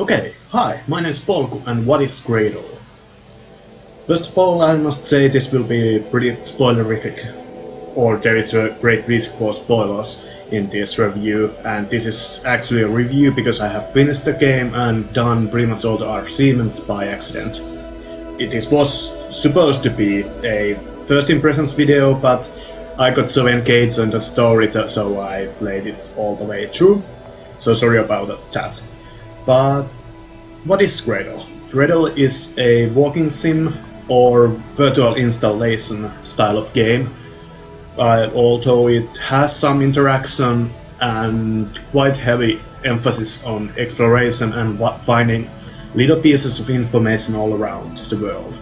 Okay, hi, my name is Polku, and what is Cradle? First of all, I must say this will be pretty spoilerific, or there is a great risk for spoilers in this review, and this is actually a review because I have finished the game and done pretty much all the achievements by accident. It was supposed to be a first impressions video, but I got so engaged on the story, so I played it all the way through, so sorry about that. But what is Cradle? Cradle is a walking sim or virtual installation style of game, although it has some interaction and quite heavy emphasis on exploration and finding little pieces of information all around the world.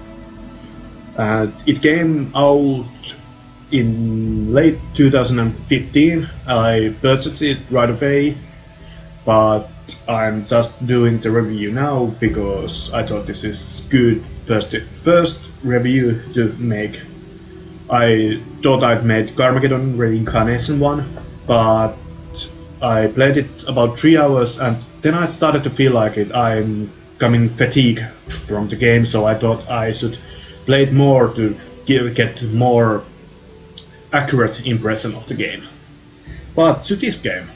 It came out in late 2015. I purchased it right away, but I'm just doing the review now because I thought this is good first review to make. I thought I'd made Carmageddon Reincarnation one, but I played it about 3 hours and then I started to feel like I'm coming fatigued from the game, so I thought I should play it more to get more accurate impression of the game. But to this game,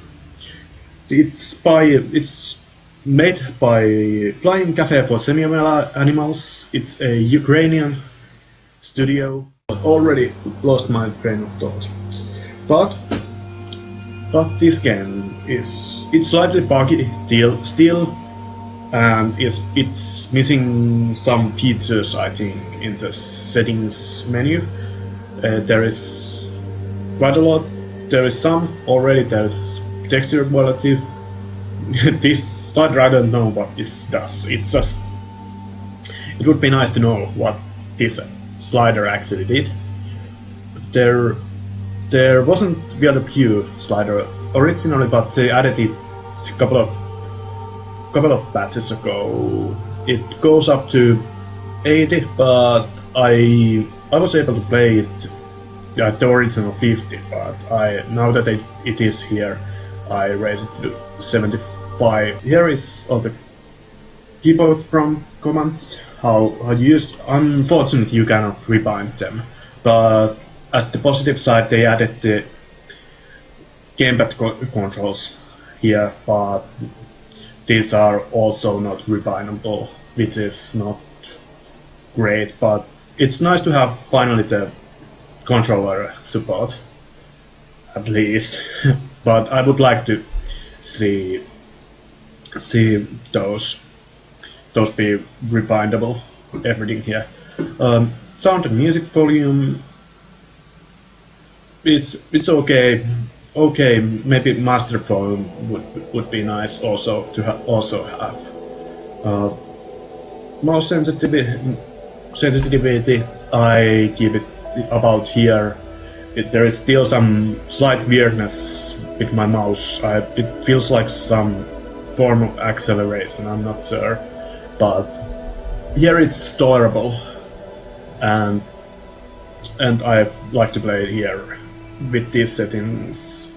it's made by Flying Cafe for Semi-Animals. It's a Ukrainian studio. Already lost my train of thought. But this game it's slightly buggy still, and it's missing some features, I think, in the settings menu. There is quite a lot. There is some already. There's texture quality. This slider, I don't know what this does. It would be nice to know what this slider actually did. There wasn't quite a few slider originally, but they added it a couple of patches ago. It goes up to 80, but I was able to play it at the original 50, but now that it is here, I raised it to 75. Here is all the keyboard commands, how used. Unfortunately, you cannot rebind them, but at the positive side, they added the gamepad controls here, but these are also not rebindable, which is not great, but it's nice to have finally the controller support, at least. But I would like to see those be rebindable, everything here. Sound and music volume, it's okay. Maybe master volume would be nice also to have. Mouse sensitivity, I give it about here. There is still some slight weirdness with my mouse. It feels like some form of acceleration, I'm not sure, but here it's tolerable, and I like to play it here with these settings.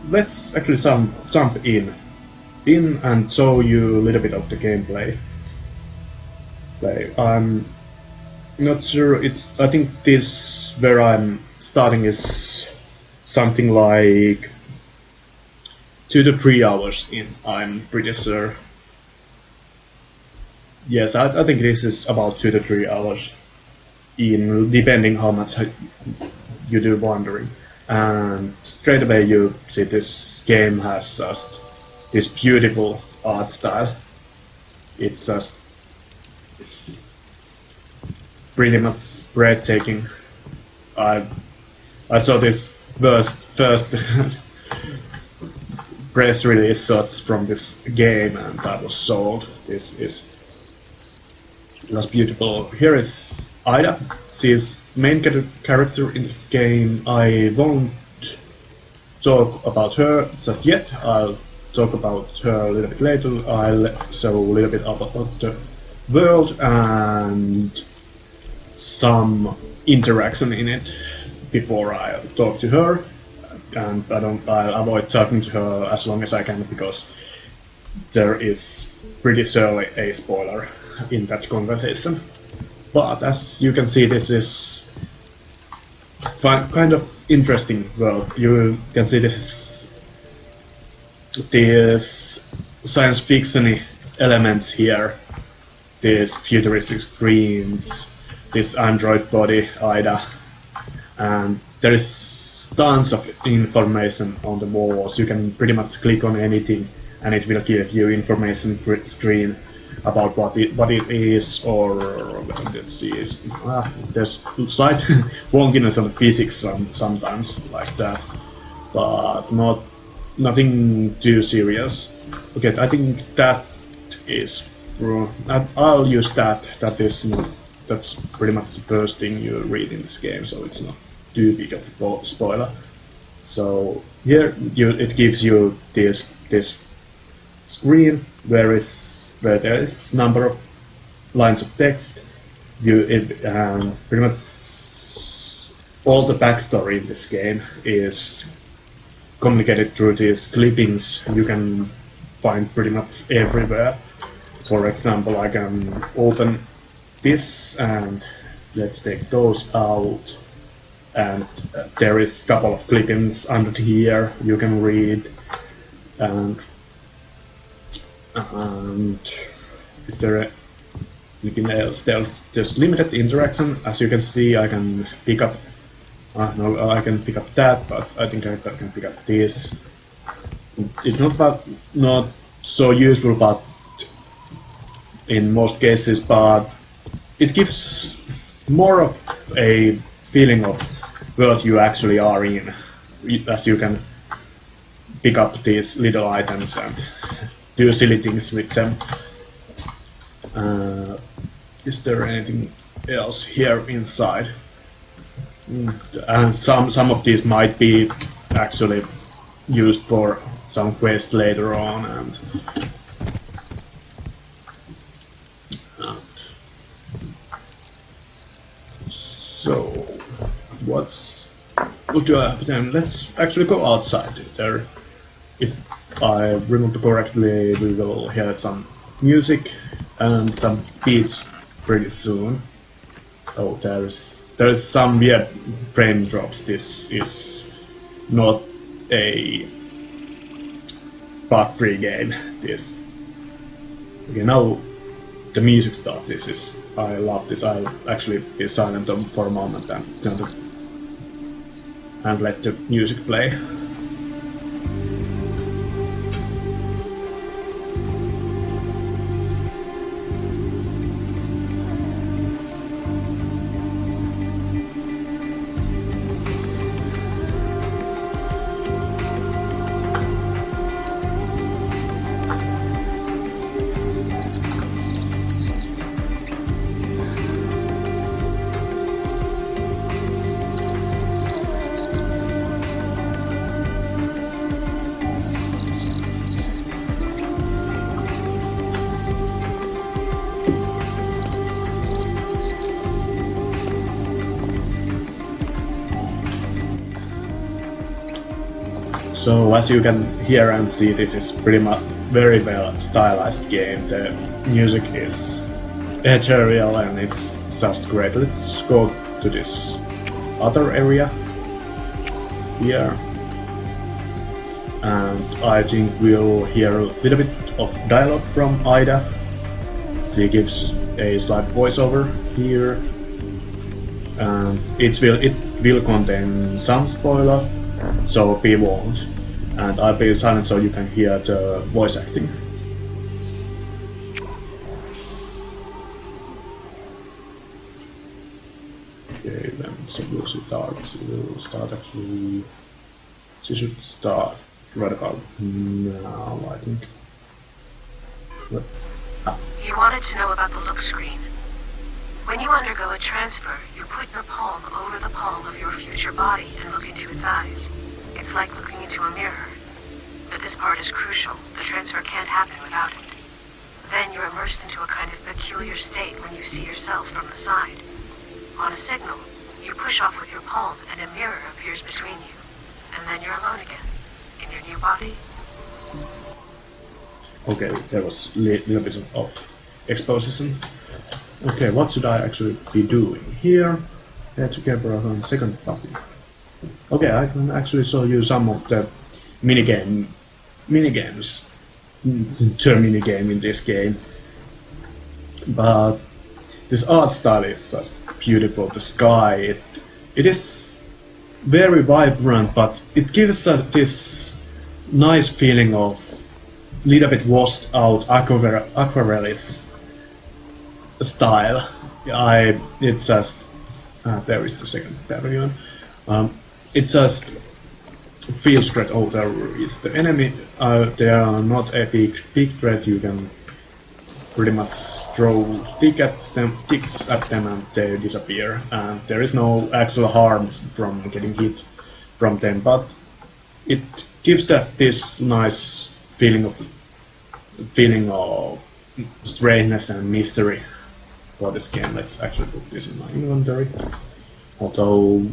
Let's actually jump in and show you a little bit of the gameplay. I'm not sure. I think this where I'm starting is something like 2 to 3 hours in. I'm pretty sure. Yes, I think this is about 2 to 3 hours in, depending how much you do wandering. And straight away you see this game has just this beautiful art style. It's just pretty much breathtaking. I saw this first press release shots from this game and I was sold. This is just beautiful. Here is Ida. She's main character in this game. I won't talk about her just yet. I'll talk about her a little bit later. I'll show a little bit about the world and some interaction in it before I talk to her. And I'll avoid talking to her as long as I can because there is pretty surely a spoiler in that conversation. But as you can see, this is kind of interesting world. You can see this these science fiction elements here, these futuristic screens, this android body, Ida, and there is tons of information on the walls. You can pretty much click on anything and it will give you information screen about what it is, or let's see, there's slight wonkiness on the physics sometimes like that, but nothing too serious. Okay, I think that is I'll use that. That's pretty much the first thing you read in this game, so it's not too big of a spoiler. So here it gives you this screen where there is number of lines of text. Pretty much all the backstory in this game is communicated through these clippings. You can find pretty much everywhere. For example, I can open this and let's take those out, and there is a couple of clippings under here you can read, and is there anything else? There's limited interaction. As you can see, I can pick up I can pick up that, but I think I can pick up this. It's not so useful, but in most cases, but it gives more of a feeling of world you actually are in, as you can pick up these little items and do silly things with them. Is there anything else here inside? And some of these might be actually used for some quest later on, and so what do I have then? Let's actually go outside there. If I remember correctly, we will hear some music and some beats pretty soon. Oh, there's some weird frame drops. This is not a bug-free game. This. Okay, now the music starts. I love this. I'll actually be silent for a moment and let the music play. So as you can hear and see, this is pretty much very well stylized game. The music is ethereal and it's just great. Let's go to this other area here, and I think we'll hear a little bit of dialogue from Ida. She gives a slight voiceover here, and it will contain some spoiler, so be warned. And I'll be silent so you can hear the voice acting. Okay, then so we'll start. We'll start actually. She should start right about now, I think. What? You wanted to know about the look screen. When you undergo a transfer, you put your palm over the palm of your future body and look into its eyes. It's like looking into a mirror. But this part is crucial. The transfer can't happen without it. Then you're immersed into a kind of peculiar state when you see yourself from the side. On a signal, you push off with your palm and a mirror appears between you. And then you're alone again, in your new body. Okay, there was a little bit of exposition. Okay, what should I actually be doing here? Head together on second topic. Okay, I can actually show you some of the minigames. The minigame in this game. But this art style is just beautiful. The sky, it is very vibrant, but it gives us this nice feeling of little bit washed out aquarellist style. It's just there is the second pavilion. It just feels great. Oh, there is the enemy. They are not a big threat. You can pretty much throw sticks at them and they disappear. And there is no actual harm from getting hit from them, but it gives this nice feeling of strangeness and mystery for this game. Let's actually put this in my inventory. Although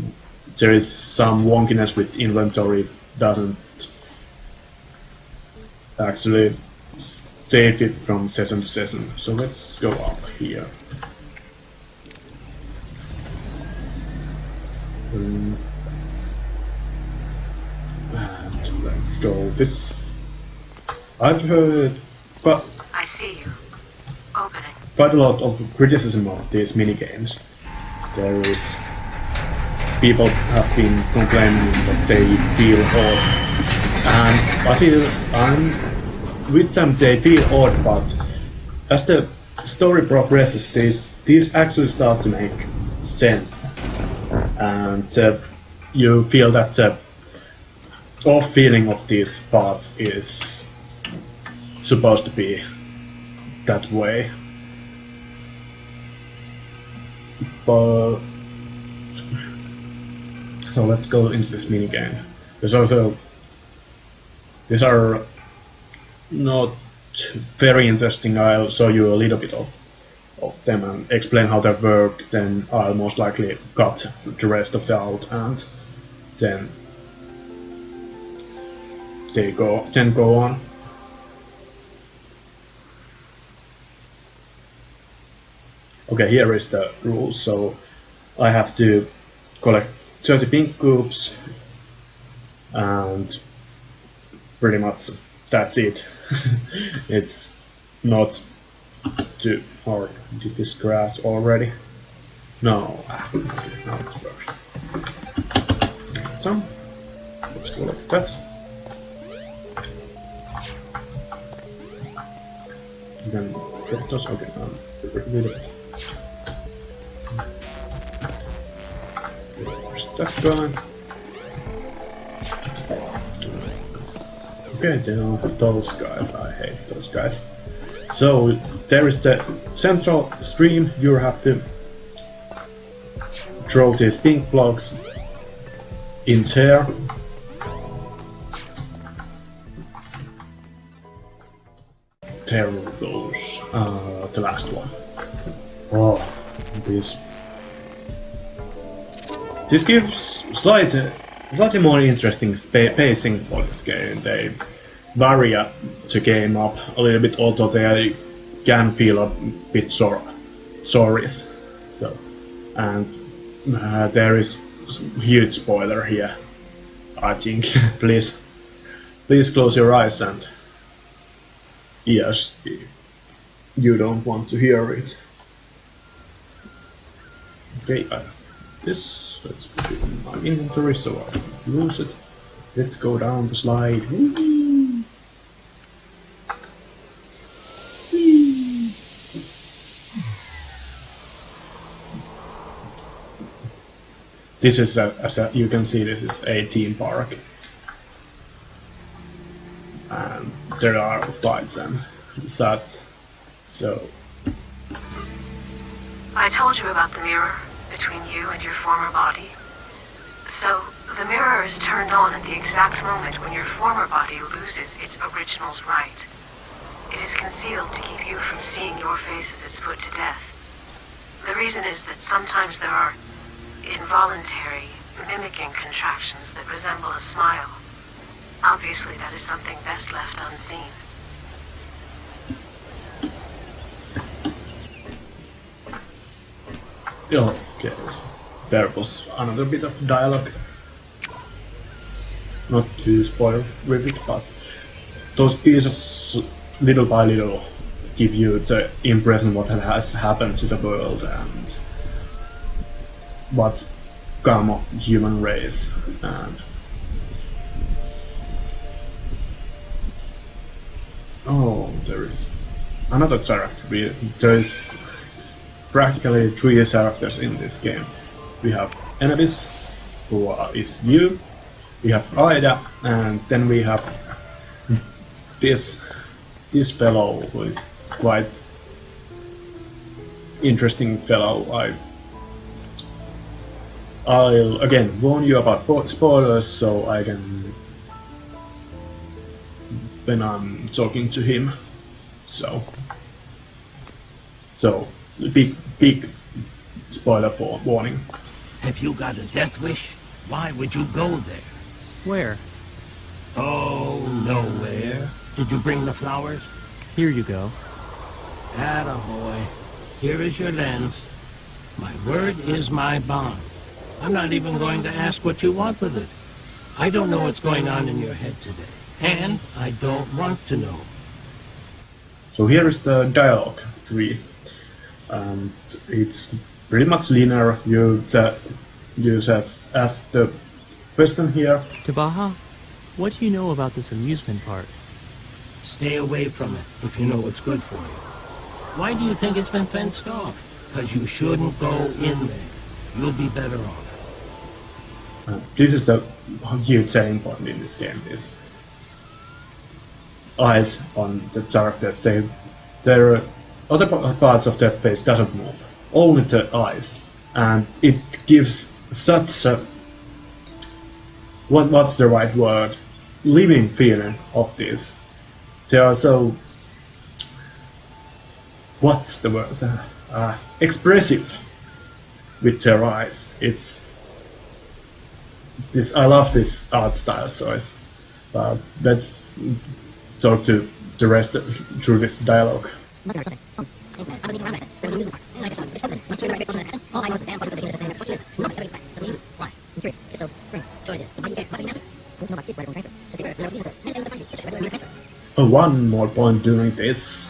there is some wonkiness with inventory, doesn't actually save it from session to session. So let's go up here. And let's go. I've heard I see you. Opening. Quite a lot of criticism of these minigames. There is people have been complaining that they feel odd, and I feel with them they feel odd, but as the story progresses, these actually start to make sense, and you feel that the off feeling of these parts is supposed to be that way. But so let's go into this minigame. There's also these are not very interesting. I'll show you a little bit of them and explain how they work, then I'll most likely cut the rest of the out and then go on. Okay, here is the rules. So I have to collect 30 pink cubes and pretty much that's it. It's not too hard. Did this grass already? No. Now it's works. So let's collect that. Then get those. Okay, rid of it. That guy. Okay, then those guys. I hate those guys. So there is the central stream. You have to throw these pink blocks in there. There goes the last one. Oh, this gives slightly more interesting pacing for this game. They vary the game up a little bit, although they can feel a bit sorry. So, and there is a huge spoiler here, I think. please close your eyes and ears if you don't want to hear it. Okay, this, let's put it in my inventory so I don't lose it. Let's go down the slide. Woo-hoo. This is as you can see, this is a theme park, and there are fights and such. So I told you about the mirror between you and your former body. So the mirror is turned on at the exact moment when your former body loses its original's right. It is concealed to keep you from seeing your face as it's put to death. The reason is that sometimes there are involuntary, mimicking contractions that resemble a smile. Obviously, that is something best left unseen. Okay, there was another bit of dialogue. Not to spoil with it, but those pieces, little by little, give you the impression what has happened to the world and what's come of human race. And oh, there is another character. There is practically 3 characters in this game. We have Enebis, who is you. We have Aida, and then we have this fellow who is quite interesting fellow. I'll again warn you about spoilers, so I can when I'm talking to him. So big spoiler for warning. Have you got a death wish? Why would you go there? Where? Oh, nowhere. Did you bring the flowers? Here you go. Attaboy. Here is your lens. My word is my bond. I'm not even going to ask what you want with it. I don't know what's going on in your head today. And I don't want to know. So here is the dialogue tree. And it's pretty much linear. You just ask the question here. Tabaha, what do you know about this amusement park? Stay away from it if you know what's good for you. Why do you think it's been fenced off? Because you shouldn't go in there. You'll be better off. This is the huge selling point in this game. Is eyes on the characters. Their other parts of their face doesn't move. Only the eyes, and it gives such a what's the right word? Living feeling of this. They are so what's the word? Expressive with their eyes. It's this. I love this art style. So let's talk to the rest through this dialogue. One more point during this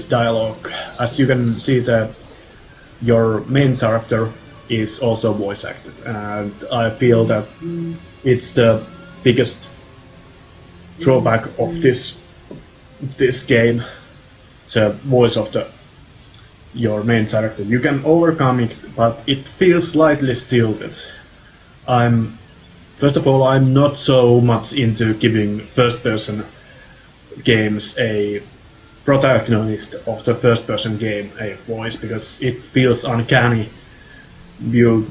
dialogue, as you can see that your main character is also voice acted, and I feel that it's the biggest drawback of this game, the voice of your main character. You can overcome it, but it feels slightly stilted. First of all, I'm not so much into giving first-person games a protagonist of the first-person game a voice, because it feels uncanny.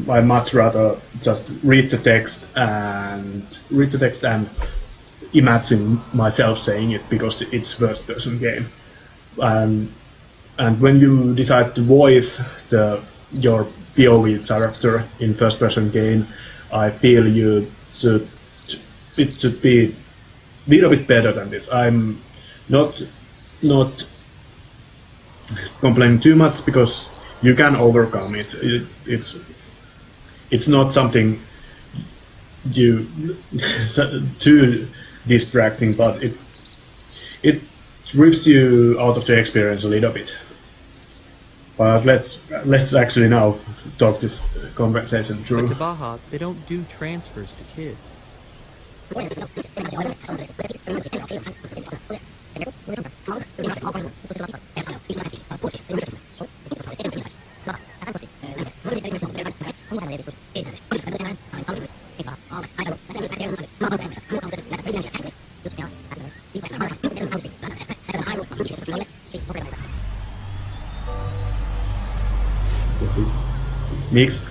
I much rather just read the text and imagine myself saying it, because it's first-person game. And when you decide to voice your POV character in first-person game, I feel it should be a little bit better than this. I'm not complaining too much, because you can overcome it. It's not something too distracting, but it rips you out of the experience a little bit. But let's actually now talk this conversation through. But Tabaha, they don't do transfers to kids. Mixed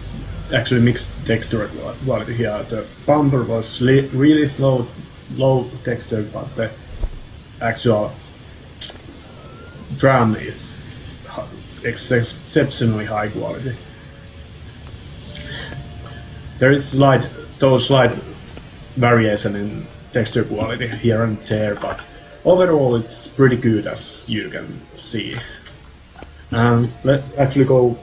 texture quality here. The bumper was really low texture, but the actual drum is exceptionally high quality. There is slight variation in texture quality here and there, but overall it's pretty good, as you can see. And let's actually go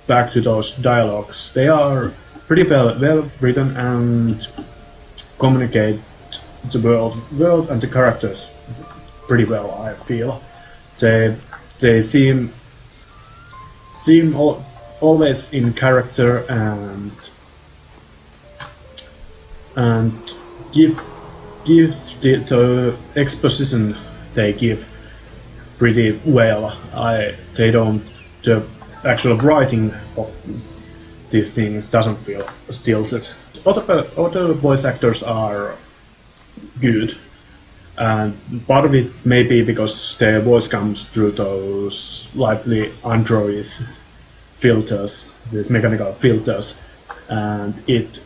back to those dialogues. They are pretty well written and communicate the world and the characters pretty well. I feel they seem always in character and give the exposition they give pretty well. The actual writing of these things doesn't feel stilted. Other voice actors are good, and part of it may be because their voice comes through those lively Android filters, these mechanical filters, and it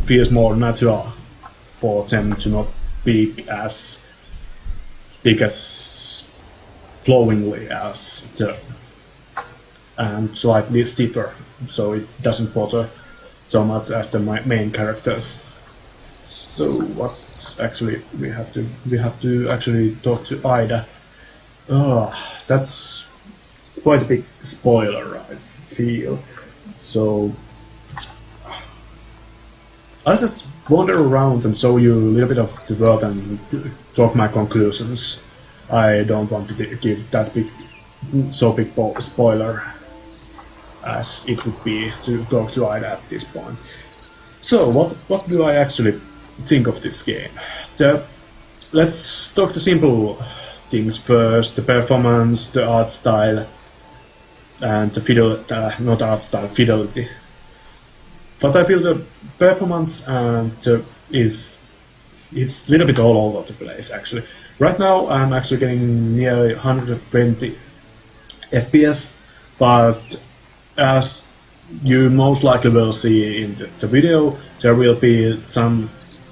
feels more natural for them to not speak as flowingly as and slightly stiffer, so it doesn't bother so much as the main characters. So what actually we have to actually talk to Ida. That's quite a big spoiler, I feel. So I'll just wander around and show you a little bit of the world and talk my conclusions. I don't want to give that big spoiler as it would be to talk to Ida at this point. So what do I actually think of this game? Let's talk the simple things first: the performance, the art style, and the fidelity. But I feel the performance it's a little bit all over the place actually. Right now I'm actually getting nearly 120 FPS, but as you most likely will see in the video, there will be some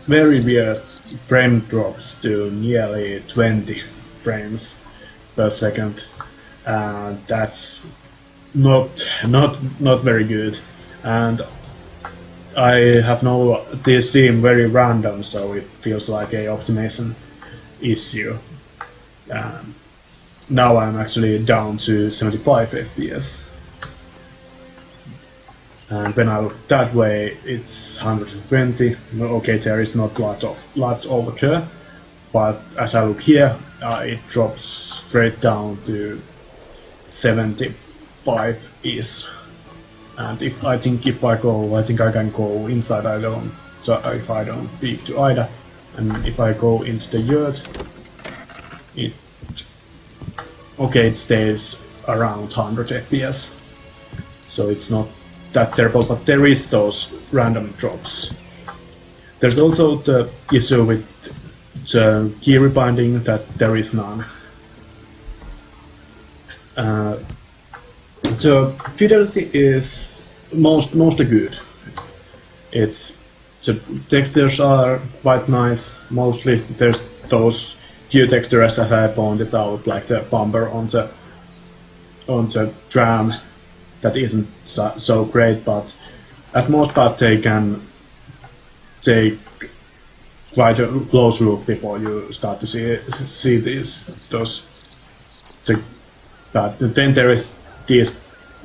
very weird frame drops to nearly 20 frames per second, and that's not very good. And these seem very random, so it feels like a optimization issue. Now I'm actually down to 75 FPS. And when I look that way, it's 120. Okay, there is not lots over there, but as I look here, it drops straight down to 75-ish. And if I think I can go inside. If I don't speak to Ida, and if I go into the yard, it stays around 100 FPS. So it's not that terrible, but there is those random drops. There's also the issue with the key rebinding, that there is none. The fidelity is mostly good. The textures are quite nice. Mostly there's those few textures, as I pointed out, like the bumper on the tram, that isn't so great, but at most part they can take quite a close look before you start to see those. But then there is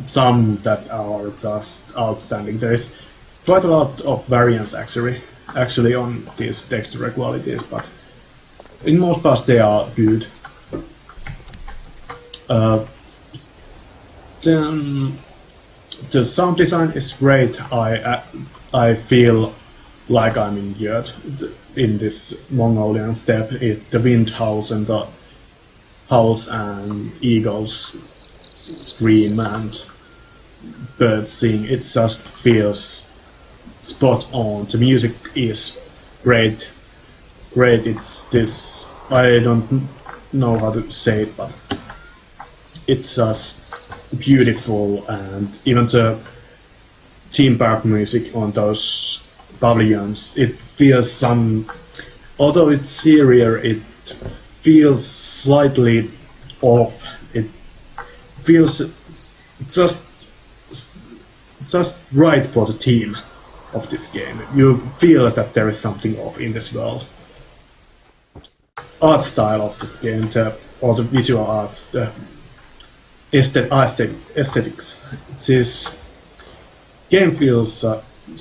some that are just outstanding. There is quite a lot of variance actually on these texture qualities, but in most parts they are good. Then the sound design is great. I feel like I'm in Yurt in this Mongolian steppe. The wind howls and the howls and eagles scream and birds sing. It just feels spot on. The music is great. It's this, I don't know how to say it, but it's just beautiful. And even the theme park music on those pavilions, it feels although it's here, it feels slightly off. It feels just right for the theme of this game. You feel that there is something off in this world. Art style of this game, or the visual arts, aesthetics. This game feels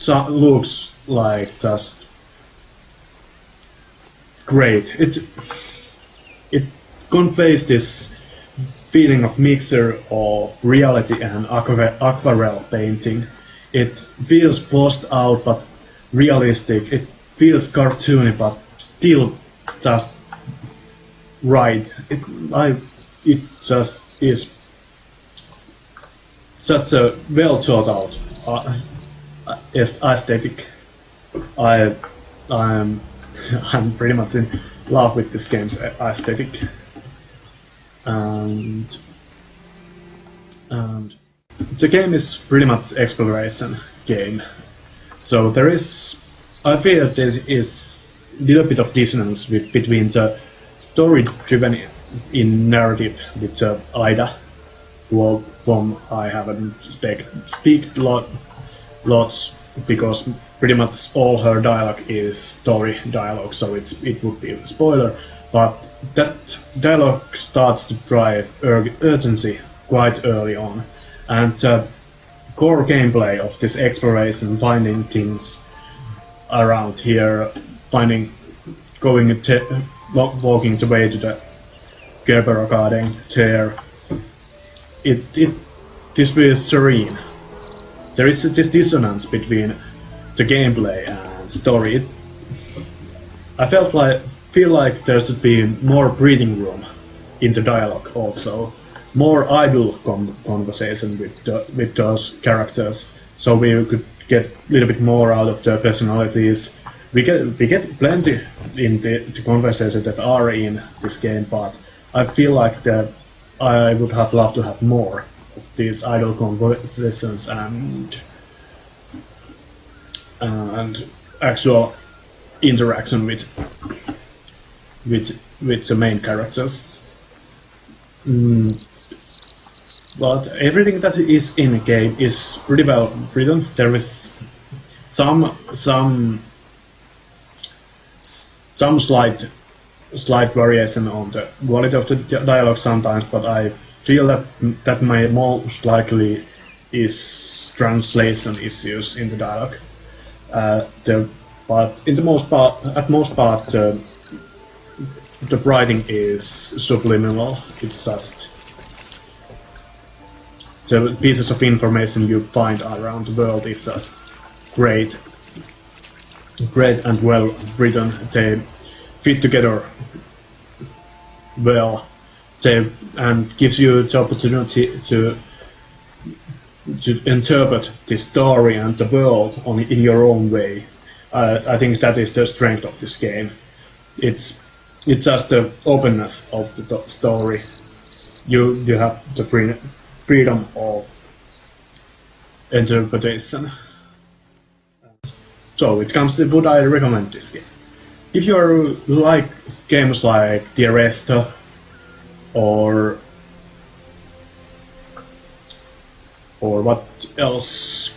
looks like just great. It conveys this feeling of mixture of reality and aquarelle painting. It feels forced out but realistic. It feels cartoony but still just right. It just is such a well thought out aesthetic. I'm pretty much in love with this game's aesthetic, and the game is pretty much exploration game. So I feel there is a little bit of dissonance between the story-driven in narrative with Ida, whom I haven't speak lots because pretty much all her dialogue is story dialogue, so it would be a spoiler. But that dialogue starts to drive urgency quite early on, and core gameplay of this exploration, finding things around here, walking the way to the Gerber Garden there. This feels serene. There is this dissonance between the gameplay and story. I feel like there should be more breathing room in the dialogue also, more idle conversation with those characters, so we could get a little bit more out of their personalities. We get plenty in the conversations that are in this game, but I feel like I would have loved to have more of these idle conversations and actual interaction with the main characters. But everything that is in the game is pretty well written. There is some slight variation on the quality of the dialogue sometimes, but I feel that may most likely is translation issues in the dialogue. But in the most part, the writing is subliminal. It's just the pieces of information you find around the world is just great and well written. They fit together well, and gives you the opportunity to interpret the story and the world in your own way. I think that is the strength of this game. It's just the openness of the story. You have the freedom of interpretation. So it comes to would I recommend this game? If you like games like The Arrester or what else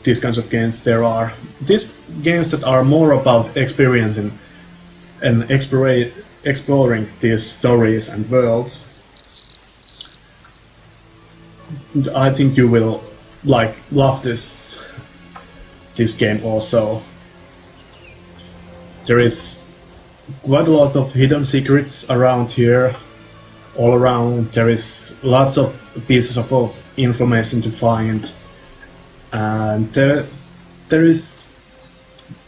these kinds of games there are, these games that are more about experiencing and exploring these stories and worlds, I think you will love this game also. There is quite a lot of hidden secrets around here, all around. There is lots of pieces of information to find, and there is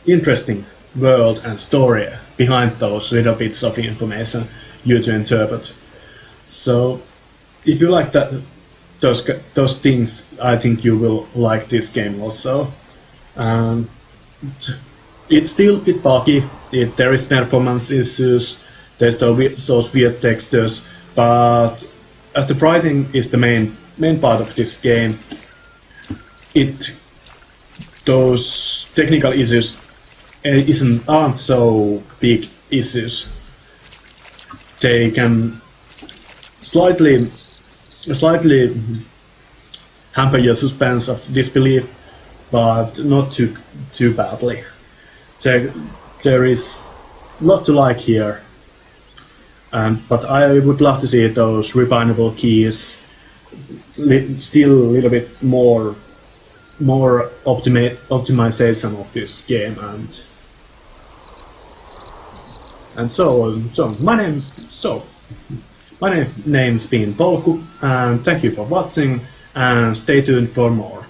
interesting world and story behind those little bits of information you to interpret. So if you like those things, I think you will like this game also. It's still a bit buggy. There is performance issues. There's those weird textures, but as the writing is the main part of this game, those technical issues aren't so big issues. They can slightly hamper your suspense of disbelief, but not too badly. There is a lot to like here, but I would love to see those rebindable keys still a little bit more optimization of this game, and so my name's been Polku, and thank you for watching, and stay tuned for more.